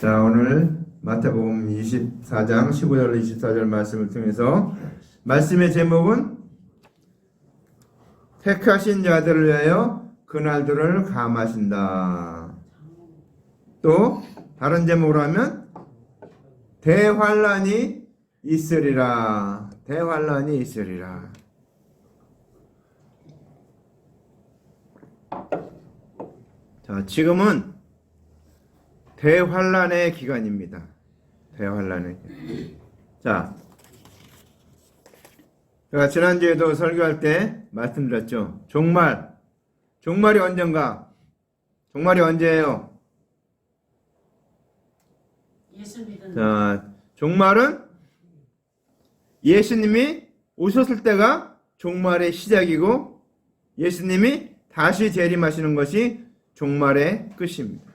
자, 오늘 마태복음 24장 15절 24절 말씀을 통해서 말씀의 제목은 택하신 자들을 위하여 그날들을 감하신다. 또 다른 제목으로 하면 대환란이 있으리라. 대환란이 있으리라. 자, 지금은 대환란의 기간입니다. 대환란의 기간. 자, 제가 지난주에도 설교할 때 말씀드렸죠. 종말이 언젠가? 종말이 언제예요? 자, 종말은 예수님이 오셨을 때가 종말의 시작이고 예수님이 다시 재림하시는 것이 종말의 끝입니다.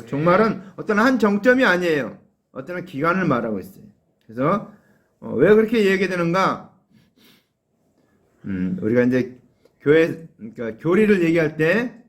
종말은 어떤 한 정점이 아니에요. 어떤 기간을 말하고 있어요. 그래서 왜 그렇게 얘기되는가? 우리가 이제 그러니까 교리를 얘기할 때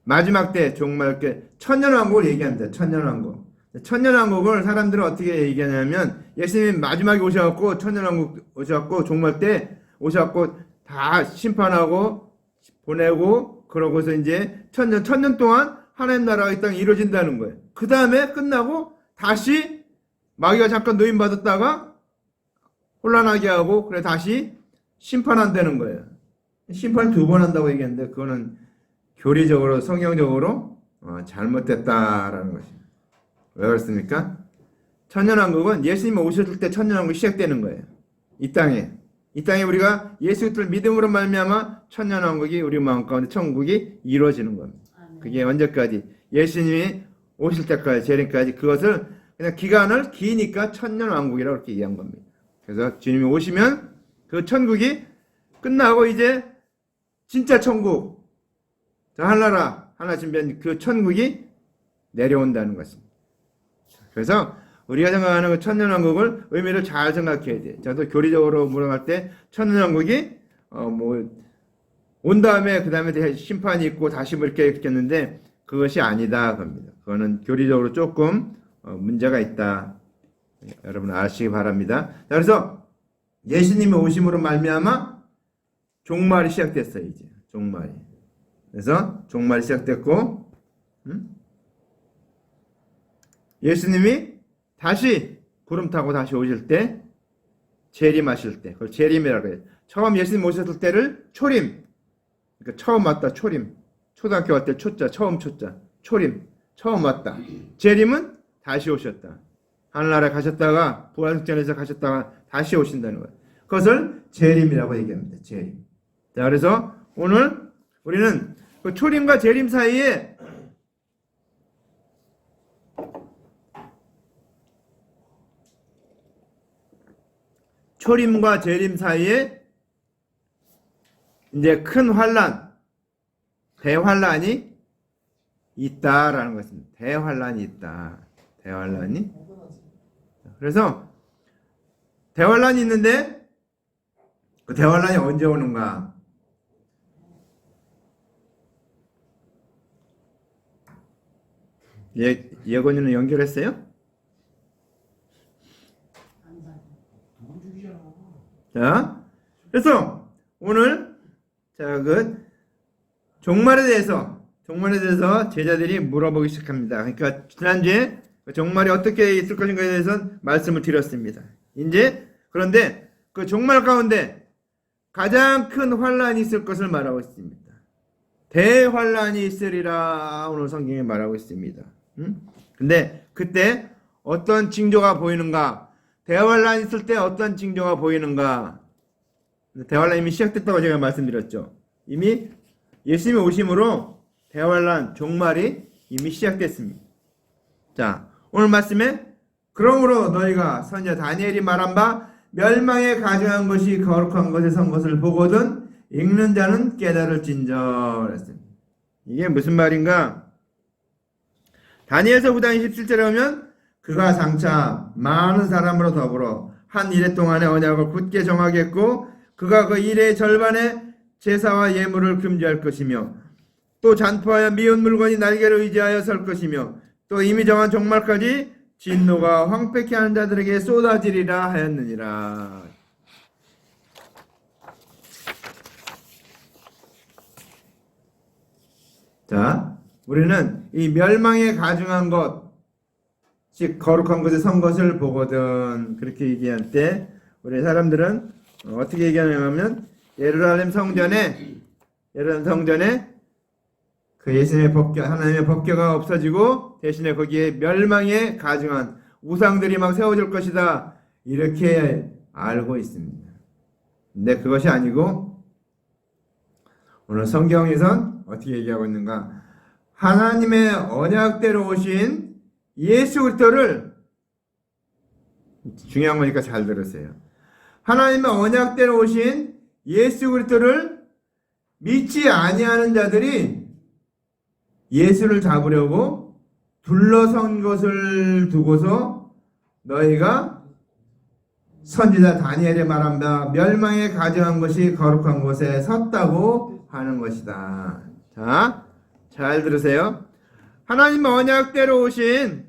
마지막 때 종말 때 천년왕국을 얘기합니다. 천년왕국. 천년왕국을 사람들은 어떻게 얘기하냐면 예수님이 마지막에 오셔갖고 천년왕국 오셔갖고 종말 때 오셔갖고 다 심판하고 보내고 그러고서 이제 천년 동안 하나님 나라가 이 땅에 이루어진다는 거예요. 그 다음에 끝나고 다시 마귀가 잠깐 노임받았다가 혼란하게 하고 그래 다시 심판한다는 거예요. 심판을 2번 한다고 얘기했는데 그거는 교리적으로 성경적으로 잘못됐다라는 것입니다. 왜 그렇습니까? 천년왕국은 예수님이 오셨을 때 천년왕국이 시작되는 거예요. 이 땅에 우리가 예수 그리스도를 믿음으로 말미암아 천년왕국이 우리 마음 가운데 천국이 이루어지는 겁니다. 그게 언제까지? 예수님이 오실 때까지, 재림까지 그것을 그냥 기간을 기니까 천년왕국이라고 그렇게 얘기한 겁니다. 그래서 주님이 오시면 그 천국이 끝나고 이제 진짜 천국, 하나 준비한 그 천국이 내려온다는 것입니다. 그래서 우리가 생각하는 그 천년왕국을 의미를 잘 생각해야 돼요. 저도 교리적으로 물어갈 때 천년왕국이 온 다음에 그 다음에 심판이 있고 다시 뭐 이렇게 했는데 그것이 아니다 겁니다. 그거는 교리적으로 조금 문제가 있다. 여러분 아시기 바랍니다. 자, 그래서 예수님의 오심으로 말미암아 종말이 시작됐어요. 이제 종말이. 그래서 종말이 시작됐고 예수님이 다시 구름 타고 다시 오실 때 재림하실 때 그걸 재림이라고 해요. 처음 예수님 오셨을 때를 초림. 그러니까 처음 왔다 초림. 초등학교 갈 때 초자 처음 초자 초림. 처음 왔다. 재림은 다시 오셨다. 하늘나라에 가셨다가 부활승천에서 가셨다가 다시 오신다는 거예요. 그것을 재림이라고 얘기합니다. 재림. 자, 그래서 오늘 우리는 그 초림과 재림 사이에 초림과 재림 사이에 이제 큰 환란, 대환란이 있다라는 것입니다. 대환란이 있다. 대환란이. 그래서 대환란이 있는데 그 대환란이 언제 오는가? 예건이는 연결했어요? 자, 그래서 오늘 그 종말에 대해서 제자들이 물어보기 시작합니다. 그러니까 지난주에 종말이 어떻게 있을 것인가에 대해서 말씀을 드렸습니다. 이제 그런데 그 종말 가운데 가장 큰 환란이 있을 것을 말하고 있습니다. 대환란이 있으리라 오늘 성경에 말하고 있습니다. 근데 그때 어떤 징조가 보이는가? 대환란이 있을 때 어떤 징조가 보이는가? 대환란이 이미 시작됐다고 제가 말씀드렸죠. 이미 예수님의 오심으로 대환란, 종말이 이미 시작됐습니다. 자, 오늘 말씀에 그러므로 너희가 선지자 다니엘이 말한 바 멸망에 가증한 것이 거룩한 것에 선 것을 보거든 읽는 자는 깨달을진저 그랬습니다. 이게 무슨 말인가? 다니엘서 9장 27절에 보면 그가 장차 많은 사람으로 더불어 한 이래 동안의 언약을 굳게 정하겠고 그가 그 일의 절반에 제사와 예물을 금지할 것이며 또 잔포하여 미운 물건이 날개를 의지하여 설 것이며 또 이미 정한 종말까지 진노가 황폐케 하는 자들에게 쏟아지리라 하였느니라. 자, 우리는 이 멸망에 가증한 것, 즉 거룩한 것에 선 것을 보거든. 그렇게 얘기할 때 우리 사람들은 어떻게 얘기하냐면 예루살렘 성전에 그 예수님의 법궤, 하나님의 법궤가 없어지고 대신에 거기에 멸망에 가증한 우상들이 막 세워질 것이다, 이렇게 알고 있습니다. 근데 그것이 아니고 오늘 성경에선 어떻게 얘기하고 있는가? 하나님의 언약대로 오신 예수 그리스도를, 중요한 거니까 잘 들으세요. 하나님의 언약대로 오신 예수 그리스도를 믿지 아니하는 자들이 예수를 잡으려고 둘러선 것을 두고서 너희가 선지자 다니엘의 말한 바 멸망에 가증한 것이 거룩한 곳에 섰다고 하는 것이다. 자, 잘 들으세요. 하나님의 언약대로 오신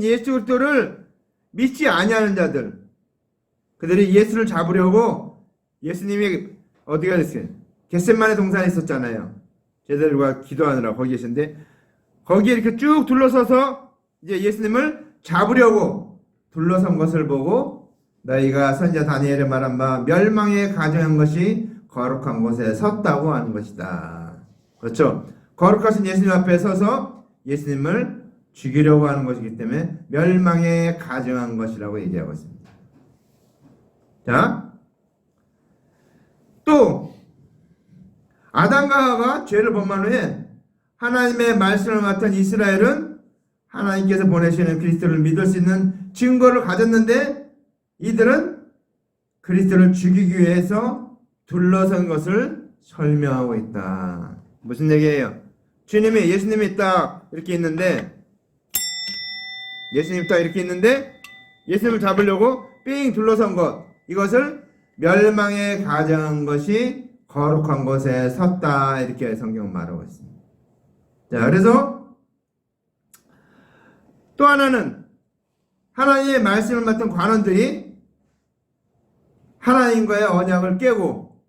예수 그리스도를 믿지 아니하는 자들, 그들이 예수를 잡으려고, 예수님이 어디가 됐어요? 겟세마네 동산에 있었잖아요. 제자들과 기도하느라 거기 계신데, 거기에 이렇게 쭉 둘러서서 이제 예수님을 잡으려고 둘러선 것을 보고 너희가 선지자 다니엘의 말한 바 멸망에 가증한 것이 거룩한 곳에 섰다고 하는 것이다. 그렇죠? 거룩하신 예수님 앞에 서서 예수님을 죽이려고 하는 것이기 때문에 멸망에 가증한 것이라고 얘기하고 있습니다. 자, 또 아담과 하와가 죄를 범한 후에 하나님의 말씀을 맡은 이스라엘은 하나님께서 보내시는 그리스도를 믿을 수 있는 증거를 가졌는데, 이들은 그리스도를 죽이기 위해서 둘러선 것을 설명하고 있다. 무슨 얘기예요? 예수님이 딱 이렇게 있는데, 예수님을 잡으려고 삥 둘러선 것, 이것을 멸망에 가증한 것이 거룩한 곳에 섰다, 이렇게 성경은 말하고 있습니다. 자, 그래서 또 하나는 하나님의 말씀을 맡은 관원들이 하나님과의 언약을 깨고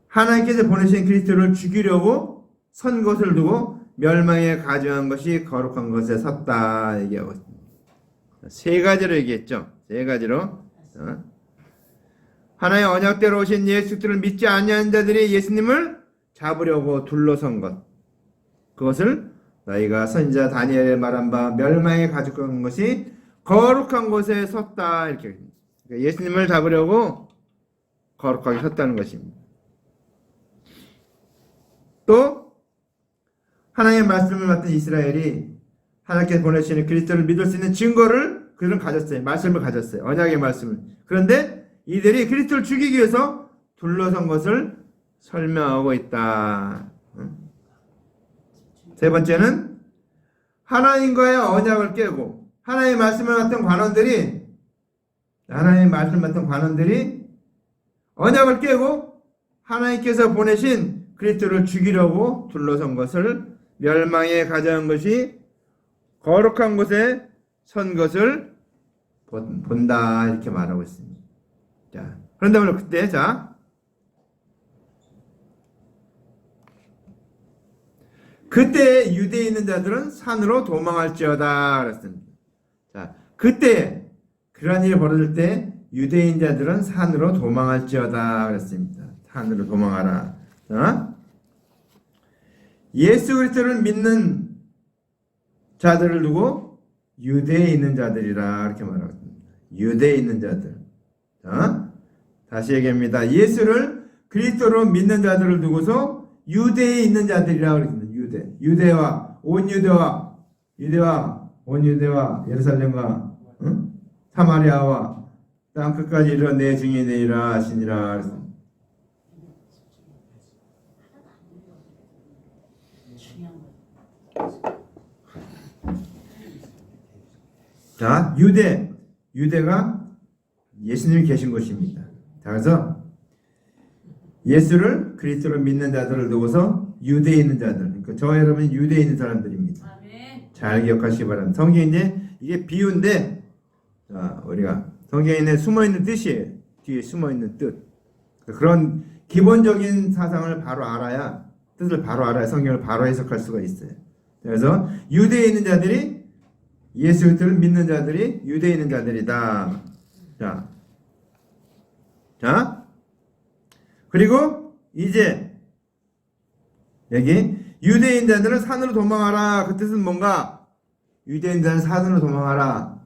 하나님께서 보내신 그리스도를 죽이려고 선 것을 두고 멸망에 가증한 것이 거룩한 것에 섰다 얘기하고 있습니다. 세 가지로 얘기했죠. 세 가지로. 하나의 언약대로 오신 예수 그리스도를 믿지 아니하는 자들이 예수님을 잡으려고 둘러선 것, 그것을 너희가 선지자 다니엘의 말한 바 멸망에 가증한 것이 거룩한 곳에 섰다, 이렇게. 그러니까 예수님을 잡으려고 거룩하게 섰다는 것입니다. 또 하나님의 말씀을 맡은 이스라엘이 하나님께서 보내시는 그리스도를 믿을 수 있는 증거를 그들은 가졌어요. 말씀을 가졌어요. 언약의 말씀을. 그런데 이들이 그리스도를 죽이기 위해서 둘러선 것을 설명하고 있다. 세 번째는 하나님과의 언약을 깨고 하나님의 말씀을 맡은 관원들이 언약을 깨고 하나님께서 보내신 그리스도를 죽이려고 둘러선 것을 멸망에 가져온 것이 거룩한 곳에 선 것을 본다, 이렇게 말하고 있습니다. 자, 그런데 오늘 그때 유대에 있는 자들은 산으로 도망할지어다 그랬습니다. 자, 그때 그러한 일이 벌어질 때 유대인 자들은 산으로 도망할지어다 그랬습니다. 산으로 도망하라. 자, 예수 그리스도를 믿는 자들을 두고 유대에 있는 자들이라 이렇게 말하고 있습니다. 유대에 있는 자들. 자, 다시 얘기합니다. 예수를 그리스도로 믿는 자들을 두고서 유대에 있는 자들이라 그랬습니다. 유대와 온 유대와 예루살렘과 사마리아와 땅 끝까지 이르러 내 증인이라 하시니라 그랬습니다. 자, 유대가 예수님이 계신 곳입니다. 자, 그래서 예수를 그리스도로 믿는 자들을 두고서 유대에 있는 자들. 그러니까 저 여러분이 유대에 있는 사람들입니다. 아멘. 잘 기억하시기 바랍니다. 성경에 이제 이게 비유인데, 자, 우리가 성경에 있는 숨어 있는 뜻이에요. 뒤에 숨어 있는 뜻. 그런 기본적인 사상을 바로 알아야, 뜻을 바로 알아야 성경을 바로 해석할 수가 있어요. 그래서 유대에 있는 자들이, 예수 그리스도를 믿는 자들이 유대에 있는 자들이다. 자, 그리고 이제 여기 유대인 자들은 산으로 도망하라. 그 뜻은 뭔가? 유대인 자는 산으로 도망하라.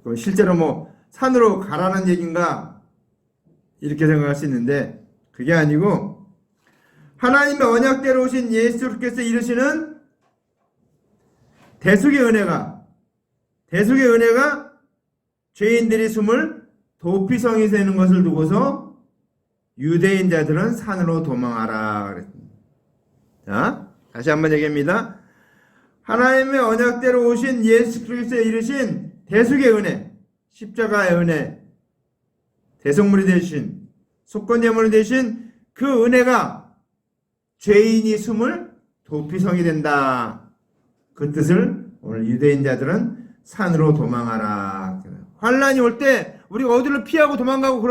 그럼 실제로 뭐 산으로 가라는 얘기인가? 이렇게 생각할 수 있는데 그게 아니고 하나님의 언약대로 오신 예수께서 이르시는 대속의 은혜가 죄인들이 숨을 도피성이 되는 것을 두고서 유대인 자들은 산으로 도망하라 그랬습니다. 자, 다시 한번 얘기합니다. 하나님의 언약대로 오신 예수 그리스도에 이르신 대속의 은혜, 십자가의 은혜, 대속물이 되신, 속건제물이 되신 그 은혜가 죄인이 숨을 도피성이 된다. 그 뜻을 오늘 유대인 자들은 산으로 도망하라. 환란이 올 때 우리가 어디를 피하고 도망가고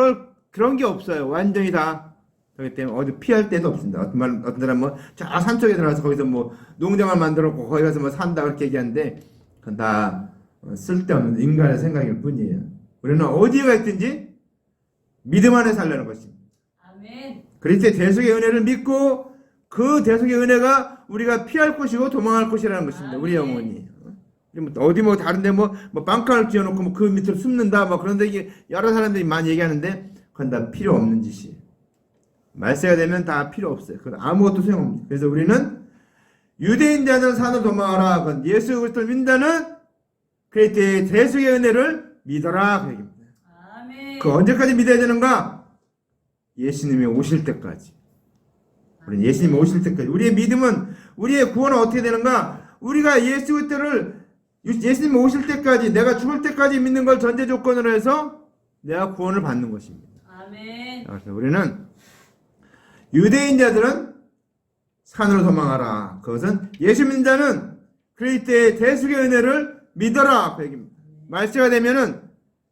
그런 게 없어요. 완전히 다. 그렇기 때문에 어디 피할 데도 없습니다. 어떤 사람은 뭐 저 산속에 들어가서 거기서 뭐 농장을 만들었고 거기 가서 뭐 산다 그렇게 얘기하는데 그건 다 쓸데없는 인간의 생각일 뿐이에요. 우리는 어디에 가 있든지 믿음 안에 살려는 것입니다. 아멘. 그리스도의 대속의 은혜를 믿고 그 대속의 은혜가 우리가 피할 곳이고 도망할 곳이라는 것입니다. 우리 영혼이. 어디 뭐 다른데 뭐 빵칸을 쥐어놓고 뭐 그 밑으로 숨는다 뭐 그런데 이게 여러 사람들이 많이 얘기하는데 그건 다 필요 없는 짓이에요. 말세가 되면 다 필요 없어요. 그건 아무것도 소용없습니다. 그래서 우리는 유대인 자는 산으로 도망하라. 그건 예수 그리스도를 믿는다는 그리스도의 대속의 은혜를 믿어라. 그 얘기입니다. 아멘. 그 언제까지 믿어야 되는가? 예수님이 오실 때까지. 우리는 예수님이 오실 때까지. 우리의 믿음은, 우리의 구원은 어떻게 되는가? 우리가 예수 그리스도를 예수님이 오실 때까지, 내가 죽을 때까지 믿는 걸 전제 조건으로 해서 내가 구원을 받는 것입니다. 아멘. 그래서 우리는 유대인 자들은 산으로 도망하라. 그것은 예수 믿는 자는 그리스도의 대속의 은혜를 믿어라. 그 얘기입니다. 말세가 되면은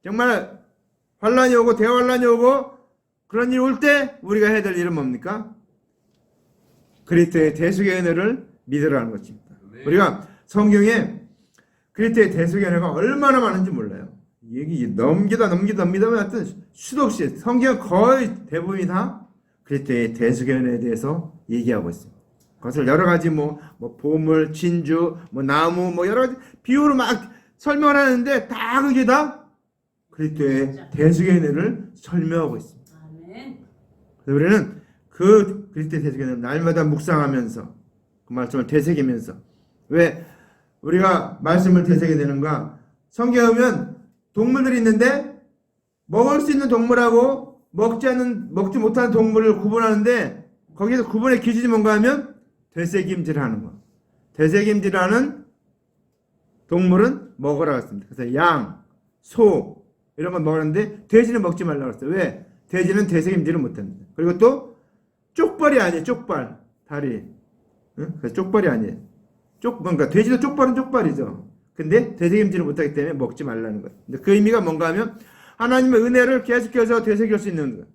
정말 환란이 오고 대환란이 오고 그런 일이 올 때 우리가 해야 될 일은 뭡니까? 그리스도의 대속의 은혜를 믿으라는 것입니다. 우리가 성경에 그리스도의 대속의 은혜가 얼마나 많은지 몰라요. 얘기 넘기다 하여튼 수도 없이 성경 거의 대부분이 다 그리스도의 대속의 은혜에 대해서 얘기하고 있습니다. 그것을 여러 가지 뭐 보물, 진주, 뭐 나무, 뭐 여러 가지 비유로 막 설명을 하는데 다 그게 다 그리스도의 대속의 은혜를 설명하고 있습니다. 아멘. 그래서 우리는 그 그리스도의 대속의 은혜를 날마다 묵상하면서 그 말씀을 되새기면서 왜 우리가 말씀을 되새기게 되는가? 성경에 보면 동물들이 있는데 먹을 수 있는 동물하고 먹지 못하는 동물을 구분하는데 거기서 구분의 기준이 뭔가 하면 되새김질하는 거. 되새김질하는 동물은 먹으라고 했습니다. 그래서 양, 소 이런 건 먹었는데 돼지는 먹지 말라고 했어요. 왜? 돼지는 되새김질을 못합니다. 그리고 또 쪽발이 아니에요. 쪽발, 다리. 응? 그래서 쪽발이 아니에요. 그러니까 돼지도 쪽발은 쪽발이죠. 근데 되새김질을 못하기 때문에 먹지 말라는 거예요. 근데 그 의미가 뭔가 하면 하나님의 은혜를 계속해서 되새길 수 있는 거예요.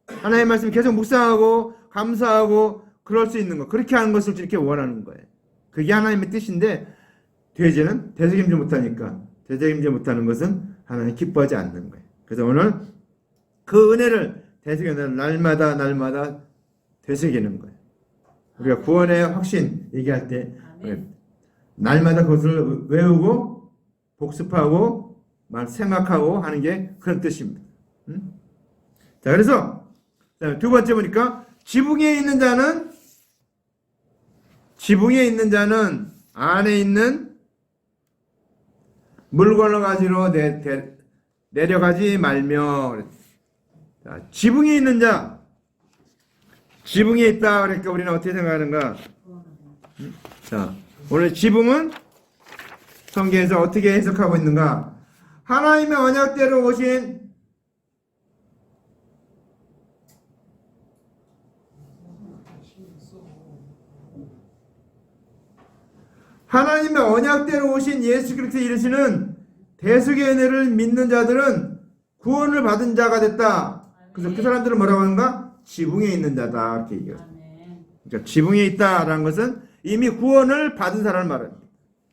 하나님의 말씀을 계속 묵상하고 감사하고 그럴 수 있는 거. 그렇게 하는 것을 이렇게 원하는 거예요. 그게 하나님의 뜻인데 돼지는 되새김질 못하니까 되새김질 못하는 것은 하나님 기뻐하지 않는 거예요. 그래서 오늘 그 은혜를 되새기는 날마다 되새기는 거예요. 우리가 구원의 확신 얘기할 때 날마다 그것을 외우고 복습하고 생각하고 하는 게 그런 뜻입니다. 자, 그래서 두 번째 보니까 지붕에 있는 자는 안에 있는 물건을 가지러 내려가지 말며. 자, 지붕에 있는 자, 지붕에 있다 그러니까 우리는 어떻게 생각하는가? 자, 오늘 지붕은 성경에서 어떻게 해석하고 있는가? 하나님의 언약대로 오신 하나님의 언약대로 오신 예수 그리스도 이르시는 대속의 은혜를 믿는 자들은 구원을 받은 자가 됐다. 그래서 그 사람들은 뭐라고 하는가? 지붕에 있는 자다. 이렇게 얘기해요. 아멘. 그러니까 지붕에 있다라는 것은 이미 구원을 받은 사람을 말합니다.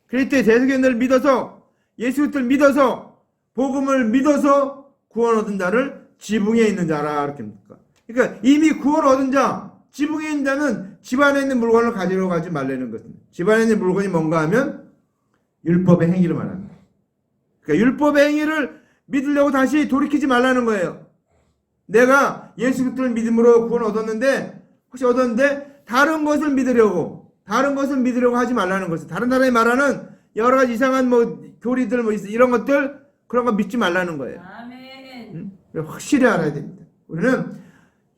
그리스도의 대속의 은혜를 믿어서 예수 그리스도를 믿어서 복음을 믿어서 구원 얻은 자를 지붕에 있는 자라 이렇게 합니까? 그러니까 이미 구원 얻은 자, 지붕에 있는 자는 집안에 있는 물건을 가지러 가지 말라는 것입니다. 집안에 있는 물건이 뭔가 하면 율법의 행위를 말합니다. 그러니까 율법의 행위를 믿으려고 다시 돌이키지 말라는 거예요. 내가 예수 그리스도를 믿음으로 구원 얻었는데 혹시 얻었는데 다른 것을 믿으려고 하지 말라는 것이에요. 다른 사람이 말하는 여러 가지 이상한 뭐 교리들 뭐 이런 것들 그런 거 믿지 말라는 거예요. 아멘. 확실히 알아야 됩니다. 우리는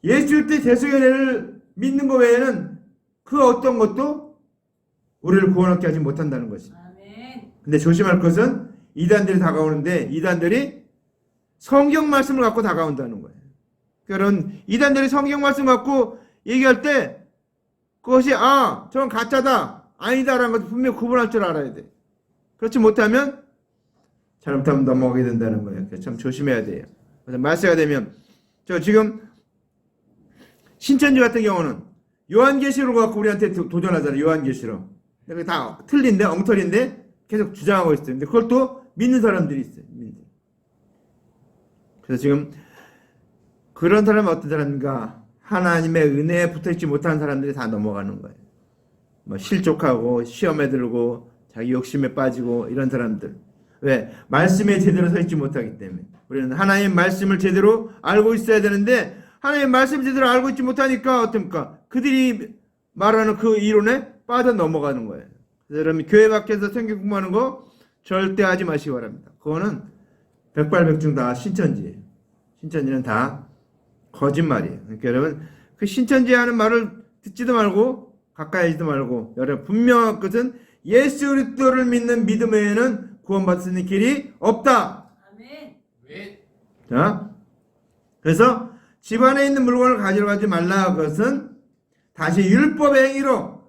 예수 그리스도의 대속의 은혜를 믿는 것 외에는 그 어떤 것도 우리를 구원하게 하지 못한다는 것입니다. 아멘. 근데 조심할 것은 이단들이 다가오는데 이단들이 성경 말씀을 갖고 다가온다는 거예요. 그러니까 이단들이 성경 말씀 갖고 얘기할 때 그것이 저건 가짜다 아니다라는 것을 분명히 구분할 줄 알아야 돼. 그렇지 못하면 잘못하면 넘어가게 된다는 거예요. 그래서 참 조심해야 돼요. 그래서 말세가 되면 저 지금 신천지 같은 경우는 요한계시록 갖고 우리한테 도전하잖아요. 요한계시록. 근데 다 틀린데 엉터리인데 계속 주장하고 있어요. 근데 그걸 또 믿는 사람들이 있어요. 그래서 지금 그런 사람은 어떤 사람인가? 하나님의 은혜에 붙어있지 못한 사람들이 다 넘어가는 거예요. 뭐 실족하고 시험에 들고 자기 욕심에 빠지고 이런 사람들. 왜? 말씀에 제대로 서 있지 못하기 때문에. 우리는 하나님의 말씀을 제대로 알고 있어야 되는데 하나님의 말씀을 제대로 알고 있지 못하니까 어떻습니까? 그들이 말하는 그 이론에 빠져 넘어가는 거예요. 그래서 여러분 교회 밖에서 성경 공부하는 거 절대 하지 마시기 바랍니다. 그거는 백발백중 다 신천지예요. 신천지는 다 거짓말이에요. 그러니까 여러분 그 신천지 하는 말을 듣지도 말고 가까이 하지도 말고 여러분 분명한 것은 예수 그리스도를 믿는 믿음 외에는 구원받을 수 있는 길이 없다. 아멘. 자, 그래서 집안에 있는 물건을 가지러 가지 말라. 그것은 다시 율법의 행위로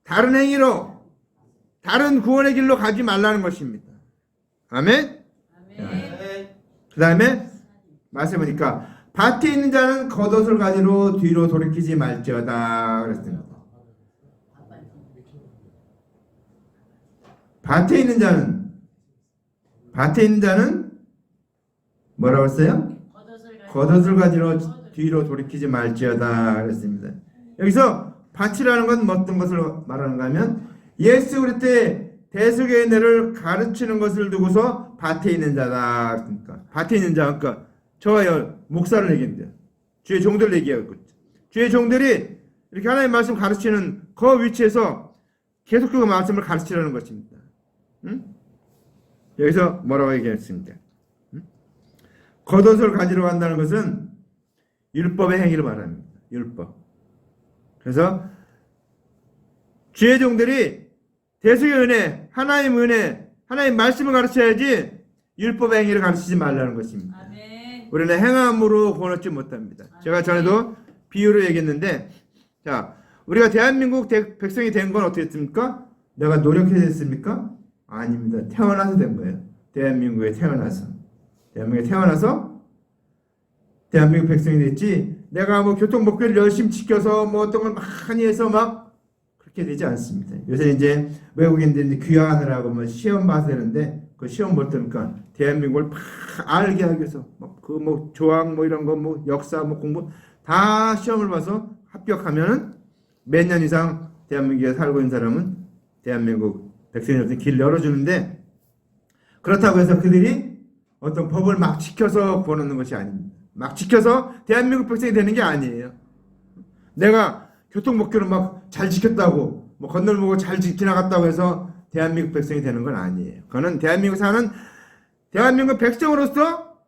다른 행위로 다른 구원의 길로 가지 말라는 것입니다. 아멘. 아멘. 그 다음에 말씀해 보니까 밭에 있는 자는 겉옷을 가지러 뒤로 돌이키지 말지어다 그랬습니다. 밭에 있는 자는 뭐라고 했어요? 겉옷을 가지러 뒤로 돌이키지 말지어다 그랬습니다. 여기서 밭이라는 건 어떤 것을 말하는가 하면 예수 그리스도의 대속의 은혜를 가르치는 것을 두고서 밭에 있는 자다. 그러니까 밭에 있는 자, 그러니까 저와 목사를 얘기합니다. 주의 종들 얘기하고 주의 종들이 이렇게 하나님의 말씀 가르치는 그 위치에서 계속 그 말씀을 가르치라는 것입니다. 응? 여기서 뭐라고 얘기했습니까? 겉옷을 가지러 간다는 것은 율법의 행위를 말합니다. 율법. 그래서 주의 종들이 대속의 은혜, 하나님의 은혜, 하나님의 말씀을 가르쳐야지 율법의 행위를 가르치지 말라는 것입니다. 아멘. 우리는 행함으로 구원 얻지 못합니다. 제가 전에도 비유로 얘기했는데, 자, 우리가 대한민국 백성이 된 건 어떻게 됐습니까? 내가 노력해서 됐습니까? 아닙니다. 태어나서 된 거예요. 대한민국에 태어나서. 대한민국에 태어나서 대한민국 백성이 됐지, 내가 뭐 교통법규를 열심히 지켜서 뭐 어떤 걸 많이 해서 막 그렇게 되지 않습니다. 요새 이제 외국인들이 귀화하느라고 뭐 시험 봐서 되는데, 그 시험 볼 때니까 대한민국을 팍 알게 하기 위해서 그 뭐 조항 뭐 이런 거 뭐 역사 뭐 공부 다 시험을 봐서 합격하면은 몇 년 이상 대한민국에 살고 있는 사람은 대한민국 백성들한테 길 열어주는데, 그렇다고 해서 그들이 어떤 법을 막 지켜서 구원 얻는 것이 아닙니다. 막 지켜서 대한민국 백성이 되는 게 아니에요. 내가 교통법규를 막 잘 지켰다고, 뭐 건널목을 잘 지나갔다고 해서 대한민국 백성이 되는 건 아니에요. 그거는 대한민국 사는 대한민국 백성으로서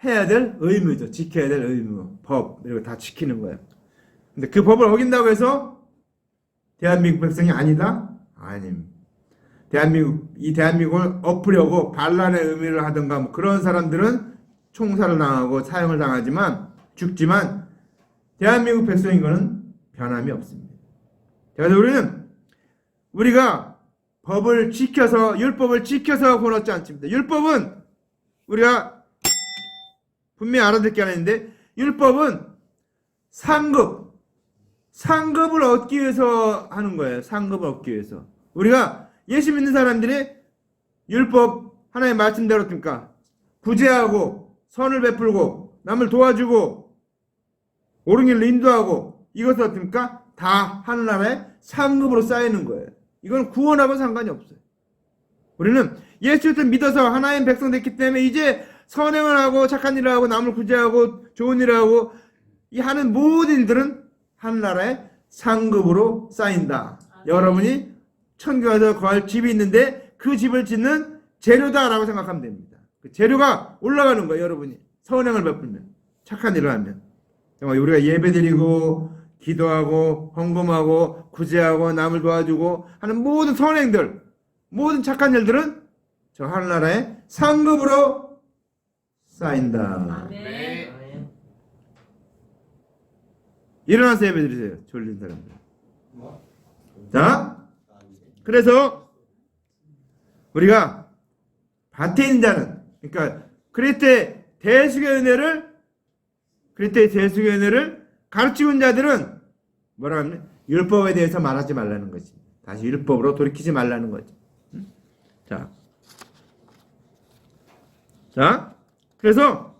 해야 될 의무죠. 지켜야 될 의무, 법, 이런 거 다 지키는 거예요. 근데 그 법을 어긴다고 해서 대한민국 백성이 아니다? 아닙니다. 이 대한민국을 엎으려고 반란의 의미를 하든가 뭐 그런 사람들은 총살을 당하고 사형을 당하지만 죽지만 대한민국 백성인 거는 변함이 없습니다. 그래서 우리는 우리가 법을 지켜서 율법을 지켜서 구원 얻지 않습니다. 율법은 우리가 분명히 알아듣게 하는데 율법은 상급을 얻기 위해서 하는 거예요. 상급을 얻기 위해서. 우리가 예수 믿는 사람들이 율법 하나의 말씀대로 어떻습니까? 구제하고 선을 베풀고 남을 도와주고 옳은 길로 인도하고 이것은 어떻습니까? 다 하늘나라의 상급으로 쌓이는 거예요. 이건 구원하고는 상관이 없어요. 우리는 예수를 믿어서 하나님 백성 됐기 때문에 이제 선행을 하고 착한 일을 하고 남을 구제하고 좋은 일을 하고 이 하는 모든 일들은 하늘나라의 상급으로 쌓인다. 여러분이 천국에 가서 거할 집이 있는데 그 집을 짓는 재료다라고 생각하면 됩니다. 그 재료가 올라가는 거예요. 여러분이 선행을 베풀면 착한 일을 하면 정말 우리가 예배드리고 기도하고 헌금하고 구제하고 남을 도와주고 하는 모든 선행들 모든 착한 일들은 저 하늘나라의 상급으로 쌓인다. 아멘. 일어나서 예배드리세요. 졸린 사람들. 자, 그래서 우리가 밭에 있는 자는 그러니까 그리스도의 대속의 은혜를 가르치고 있는 자들은 뭐라 하면 율법에 대해서 말하지 말라는 거지. 다시 율법으로 돌이키지 말라는 거지. 자, 그래서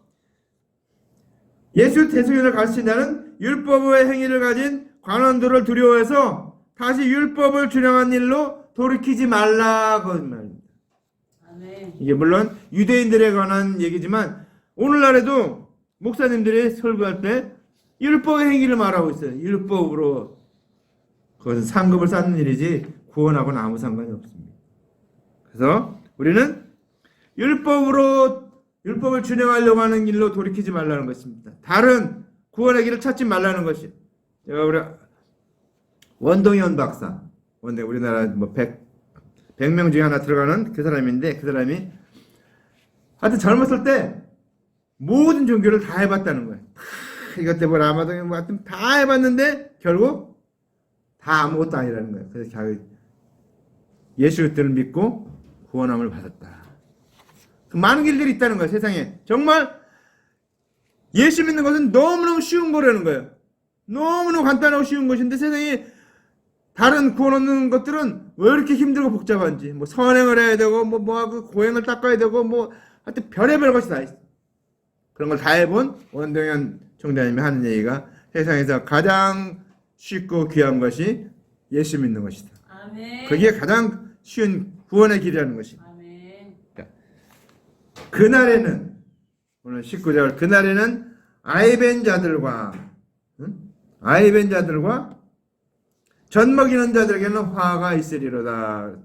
예수 대속의 은혜를 가르치는 자는 율법의 행위를 가진 관원들을 두려워해서 다시 율법을 준행한 일로 돌이키지 말라고 말입니다. 아멘. 이게 물론 유대인들에 관한 얘기지만 오늘날에도 목사님들이 설교할 때 율법의 행위를 말하고 있어요. 율법으로 그것은 상급을 쌓는 일이지 구원하고는 아무 상관이 없습니다. 그래서 우리는 율법을 준행하려고 하는 일로 돌이키지 말라는 것입니다. 다른 구원의 길을 찾지 말라는 것이. 제가 우리 원동현 박사, 우리나라 뭐 100명 중에 하나 들어가는 그 사람인데 그 사람이 하여튼 젊었을 때 모든 종교를 다 해봤다는 거예요. 이것 때문에 라마동에 뭐 하여튼 다 해봤는데 결국 다 아무것도 아니라는 거예요. 그래서 자기 예수 그리스도를 믿고 구원함을 받았다. 그 많은 길들이 있다는 거예요. 세상에 정말 예수 믿는 것은 너무너무 쉬운 거라는 거예요. 너무너무 간단하고 쉬운 것인데 세상에 다른 구원 얻는 것들은 왜 이렇게 힘들고 복잡한지 뭐 선행을 해야 되고 뭐하고 고행을 닦아야 되고 뭐 하여튼 별의별 것이 다 있어. 그런 걸 다 해본 원동현 총장님이 하는 얘기가 세상에서 가장 쉽고 귀한 것이 예수 믿는 것이다. 아멘. 그게 가장 쉬운 구원의 길이라는 것입니다. 아멘. 그날에는 오늘 19절 그날에는 아이벤 자들과 젖 먹이는 자들에게는 화가 있으리로다.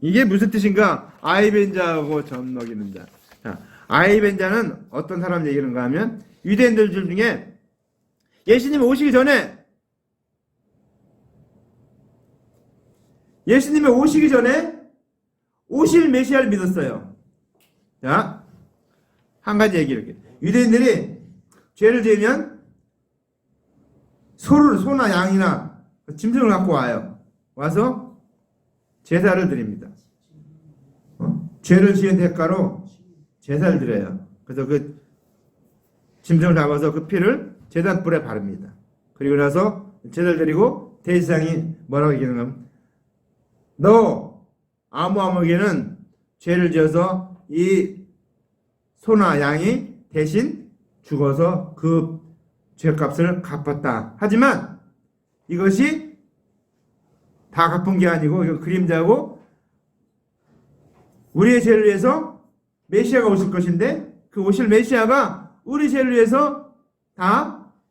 이게 무슨 뜻인가? 아이벤 자하고 젖 먹이는 자. 자, 아이벤 자는 어떤 사람 얘기하는가 하면 유대인들 중에 예수님이 오시기 전에 오실 메시아를 믿었어요. 자, 한 가지 얘기를. 유대인들이 죄를 지으면 소나 양이나 짐승을 갖고 와요. 와서 제사를 드립니다. 죄를 지은 대가로 제사를 드려요. 그래서 그 짐승을 잡아서 그 피를 제단불에 바릅니다. 그리고 나서 제사를 드리고 대제사장이 뭐라고 얘기하냐면 너 아무에게는 죄를 지어서 이 소나 양이 대신 죽어서 그 죄값을 갚았다. 하지만 이것이 다 갚은 게 아니고 이거 그림자고 우리의 죄를 위해서 메시아가 오실 것인데 그 오실 메시아가 우리 죄를 위해서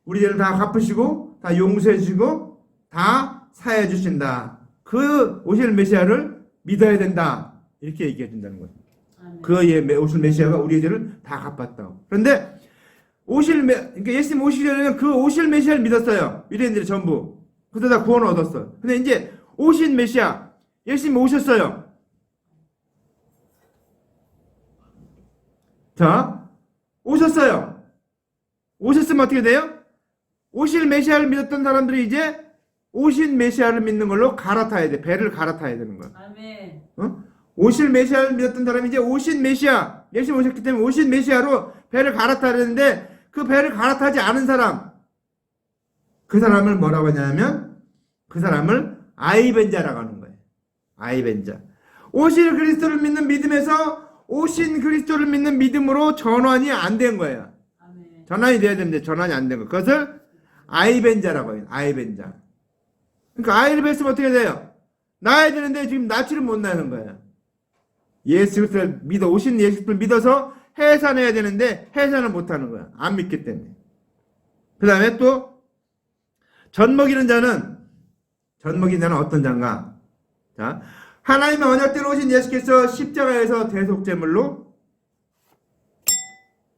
우리 죄를 다 갚으시고 다 용서해 주시고 다 사해 주신다. 그 오실 메시아를 믿어야 된다. 이렇게 얘기해 준다는 거죠. 그 오실 메시아가 우리의 죄를 다 갚았다고. 그런데 그러니까 예수님 오시기 전에는 그 오실 메시아를 믿었어요. 유대인들이 전부. 그러다 구원을 얻었어요. 근데 이제 오신 메시아, 예수님 오셨어요. 자, 오셨어요. 오셨으면 어떻게 돼요? 오실 메시아를 믿었던 사람들이 이제 오신 메시아를 믿는 걸로 갈아타야 돼. 배를 갈아타야 되는 거야. 아멘. 오실 메시아를 믿었던 사람이 이제 오신 메시아, 예수님 오셨기 때문에 오신 메시아로 배를 갈아타야 되는데 그 배를 갈아타지 않은 사람, 그 사람을 뭐라고 하냐면 그 사람을 아이벤자라고 하는 거예요. 아이벤자. 오실 그리스도를 믿는 믿음에서 오신 그리스도를 믿는 믿음으로 전환이 안 된 거예요. 아멘. 전환이 돼야 되는데 전환이 안 된 거. 그것을 아이벤자라고 해요. 아이벤자. 그러니까 아이를 뵀으면 어떻게 돼요? 나야 되는데 지금 낳지를 못 나는 거예요. 예수 그리스도를 믿어 오신 예수 그리스도를 믿어서 해산해야 되는데 해산을 못 하는 거야. 안 믿기 때문에. 그다음에 또 젖 먹이는 자는 어떤 자인가? 자, 하나님의 언약대로 오신 예수께서 십자가에서 대속제물로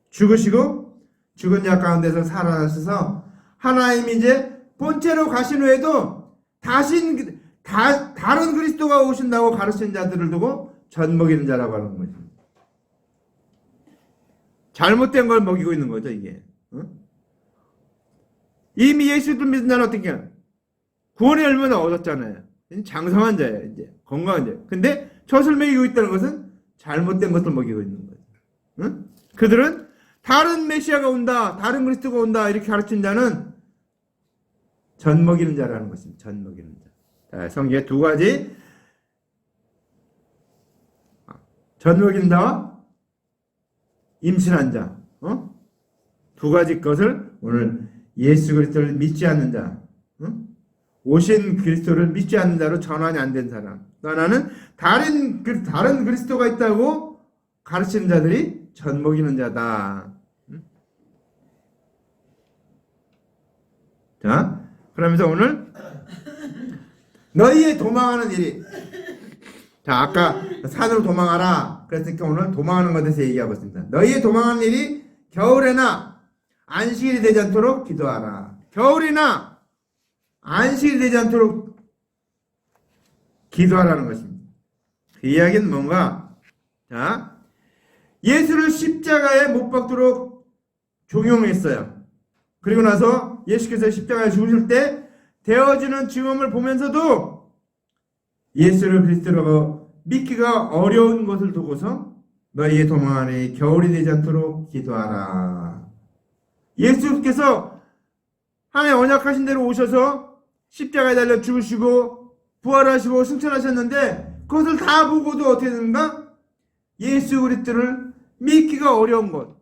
죽으시고 죽은 자 가운데서 살아나셔서 하나님이 이제 본체로 가신 후에도 다른 그리스도가 오신다고 가르친 자들을 두고 젖 먹이는 자라고 하는 거죠. 잘못된 걸 먹이고 있는 거죠, 이게. 이미 예수를 믿는 자는 어떻게 해요? 구원의 열매는 얻었잖아요. 장성한 자예요, 이제. 건강한 자예요. 근데 젖을 먹이고 있다는 것은 잘못된 것을 먹이고 있는 거죠. 그들은 다른 메시아가 온다, 다른 그리스도가 온다, 이렇게 가르친 자는 젖 먹이는 자라는 것입니다. 젖 먹이는 자. 자, 성경에 두 가지. 젖 먹이는 자와 임신한 자. 두 가지 것을 오늘 예수 그리스도를 믿지 않는 자. 오신 그리스도를 믿지 않는 자로 전환이 안 된 사람. 또 하나는 다른 그리스도가 있다고 가르치는 자들이 젖 먹이는 자다. 자, 그러면서 오늘 너희의 도망하는 일이, 자, 아까 산으로 도망하라 그랬으니까 오늘 도망하는 것에 대해서 얘기하고 있습니다. 너희의 도망하는 일이 겨울에나 안식일이 되지 않도록 기도하라. 겨울이나 안식일이 되지 않도록 기도하라는 것입니다. 그 이야기는 뭔가, 자, 예수를 십자가에 못 박도록 종용했어요. 그리고 나서 예수께서 십자가에 죽으실 때 되어지는 증언을 보면서도 예수를 그리스도로 믿기가 어려운 것을 두고서 너희의 도망하니 겨울이 되지 않도록 기도하라. 예수께서 하나님 언약하신 대로 오셔서 십자가에 달려 죽으시고 부활하시고 승천하셨는데 그것을 다 보고도 어떻게 되는가? 예수 그리스도를 믿기가 어려운 것.